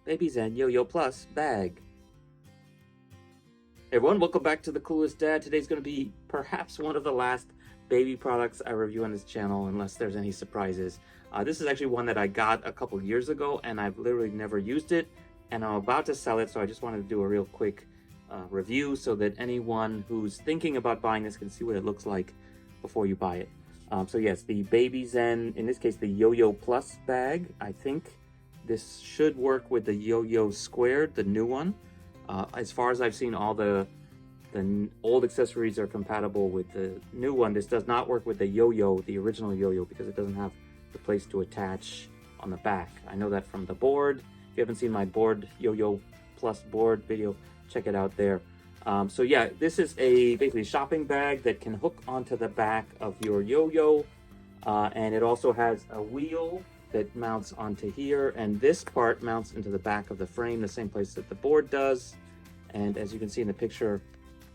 Babyzen Yoyo Plus bag. Hey everyone, welcome back to the Clueless Dad. Today's going to be perhaps one of the last baby products I review on this channel, unless there's any surprises. This is actually one that I got a couple years ago, and I've literally never used it, and I'm about to sell it, so I just wanted to do a real quick review so that anyone who's thinking about buying this can see what it looks like before you buy it. So yes, the Babyzen, in this case the Yoyo Plus bag. I think this should work with the Yoyo Squared, the new one. As far as I've seen, all the old accessories are compatible with the new one. This does not work with the Yoyo, the original Yoyo, because it doesn't have the place to attach on the back. I know that from the board. If you haven't seen my board, Yoyo Plus board video, check it out there. So yeah, this is basically a shopping bag that can hook onto the back of your Yoyo, and it also has a wheel that mounts onto here, and this part mounts into the back of the frame, the same place that the board does. And as you can see in the picture,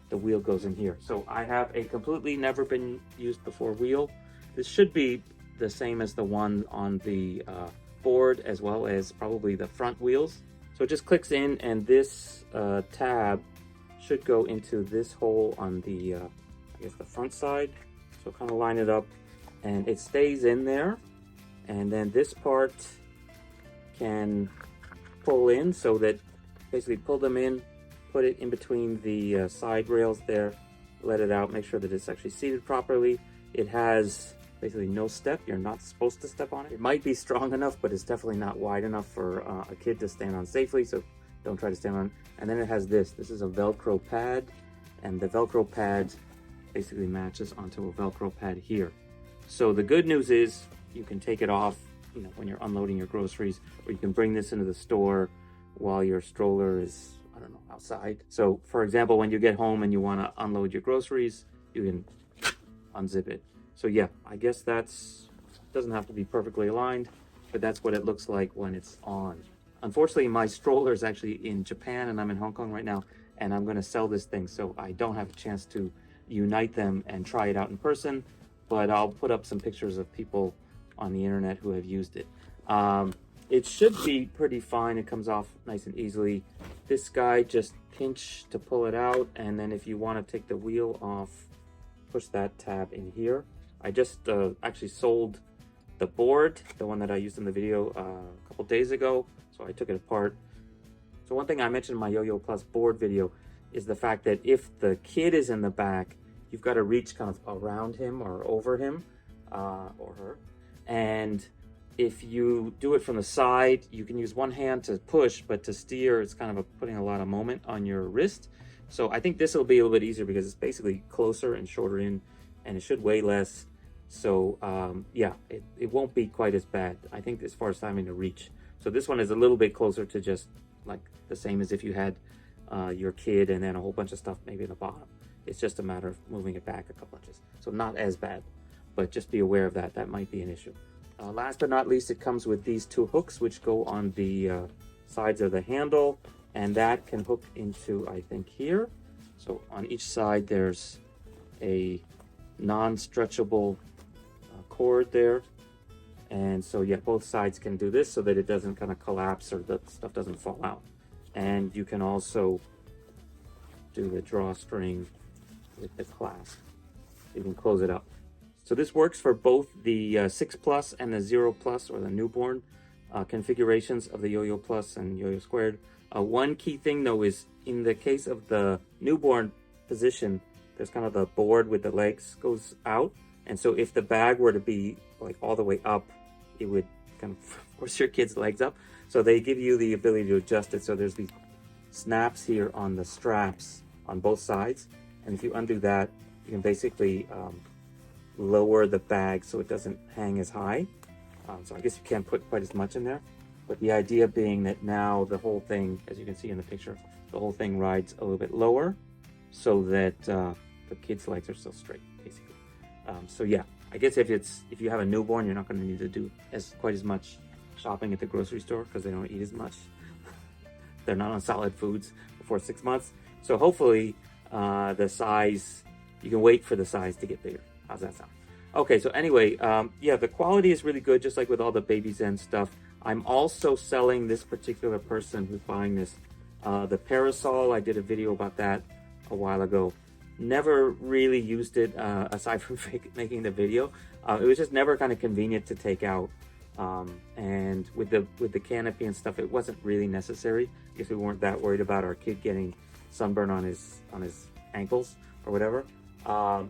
the wheel goes in here. So I have a completely never been used before wheel. This should be the same as the one on the board, as well as probably the front wheels. So it just clicks in, and this tab should go into this hole on the I guess the front side. So kind of line it up, and it stays in there. And then this part can pull in, so that basically pull them in, put it in between the side rails there, let it out, make sure that it's actually seated properly. It has basically no step. You're not supposed to step on it. It might be strong enough, but it's definitely not wide enough for a kid to stand on safely, so don't try to stand on. And then it has this. This is a Velcro pad, and the Velcro pad basically matches onto a Velcro pad here. So the good news is you can take it off, when you're unloading your groceries, or you can bring this into the store while your stroller is, I don't know, outside. So for example, when you get home and you want to unload your groceries, you can unzip it. So yeah, I guess doesn't have to be perfectly aligned, but that's what it looks like when it's on. Unfortunately, my stroller is actually in Japan, and I'm in Hong Kong right now, and I'm going to sell this thing, so I don't have a chance to unite them and try it out in person, but I'll put up some pictures of people on the internet who have used it. It should be pretty fine. It comes off nice and easily. This guy, just pinch to pull it out, and then if you want to take the wheel off, push that tab in here. I just actually sold the board, the one that I used in the video a couple days ago, so I took it apart. So one thing I mentioned in my Yoyo Plus board video is the fact that if the kid is in the back, you've got to reach kind of around him or over him or her. And if you do it from the side, you can use one hand to push, but to steer, it's kind of putting a lot of moment on your wrist. So I think this will be a little bit easier because it's basically closer and shorter in, and it should weigh less. So yeah, it won't be quite as bad, I think, as far as having to reach. So this one is a little bit closer to just like the same as if you had your kid and then a whole bunch of stuff maybe in the bottom. It's just a matter of moving it back a couple inches. So not as bad, but just be aware of that. That might be an issue. Last but not least, it comes with these two hooks, which go on the sides of the handle, and that can hook into, I think, here. So on each side, there's a non-stretchable cord there. And so yeah, both sides can do this so that it doesn't kind of collapse or the stuff doesn't fall out. And you can also do the drawstring with the clasp. You can close it up. So this works for both the 6 Plus and the 0 Plus, or the newborn configurations of the Yoyo Plus and Yoyo Squared. One key thing though is, in the case of the newborn position, there's kind of the board with the legs goes out. And so if the bag were to be like all the way up, it would kind of force your kid's legs up. So they give you the ability to adjust it. So there's these snaps here on the straps on both sides. And if you undo that, you can basically lower the bag so it doesn't hang as high. So I guess you can't put quite as much in there. But the idea being that now the whole thing, as you can see in the picture, the whole thing rides a little bit lower so that the kid's legs are still straight, basically. So yeah, I guess if you have a newborn, you're not going to need to do quite as much shopping at the grocery store because they don't eat as much. They're not on solid foods before 6 months. So hopefully the size, you can wait for the size to get bigger. How's that sound? Okay, so anyway, yeah, the quality is really good, just like with all the Babyzen stuff. I'm also selling this particular person who's buying this, the parasol. I did a video about that a while ago. Never really used it aside from making the video. It was just never kind of convenient to take out. And with the canopy and stuff, it wasn't really necessary if we weren't that worried about our kid getting sunburn on his ankles or whatever.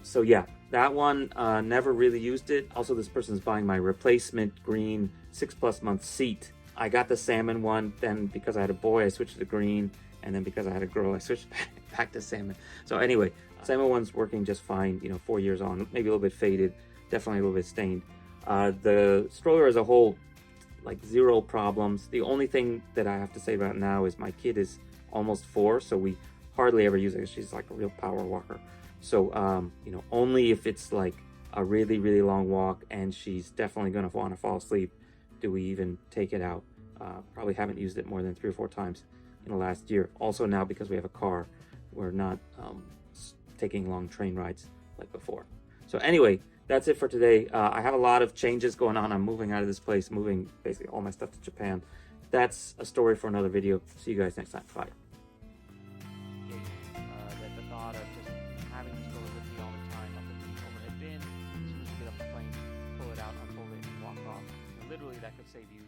So yeah, that one, never really used it. Also, this person's buying my replacement green 6+ month seat. I got the salmon one, then because I had a boy I switched to green, and then because I had a girl I switched back to salmon. So anyway, salmon one's working just fine, you know, 4 years on, maybe a little bit faded, definitely a little bit stained. The stroller as a whole, like 0 problems. The only thing that I have to say about now is my kid is almost 4, so we hardly ever use it. She's like a real power walker. So, you know, only if it's like a really, really long walk and she's definitely going to want to fall asleep do we even take it out. Probably haven't used it more than 3 or 4 times in the last year. Also now, because we have a car, we're not taking long train rides like before. So anyway, that's it for today. I have a lot of changes going on. I'm moving out of this place, moving basically all my stuff to Japan. That's a story for another video. See you guys next time. Bye. That the thought of just having this stroller with me all the time up in the overhead bin, as soon as you get off the plane, pull it out, unfold it, and walk off. And literally, that could save you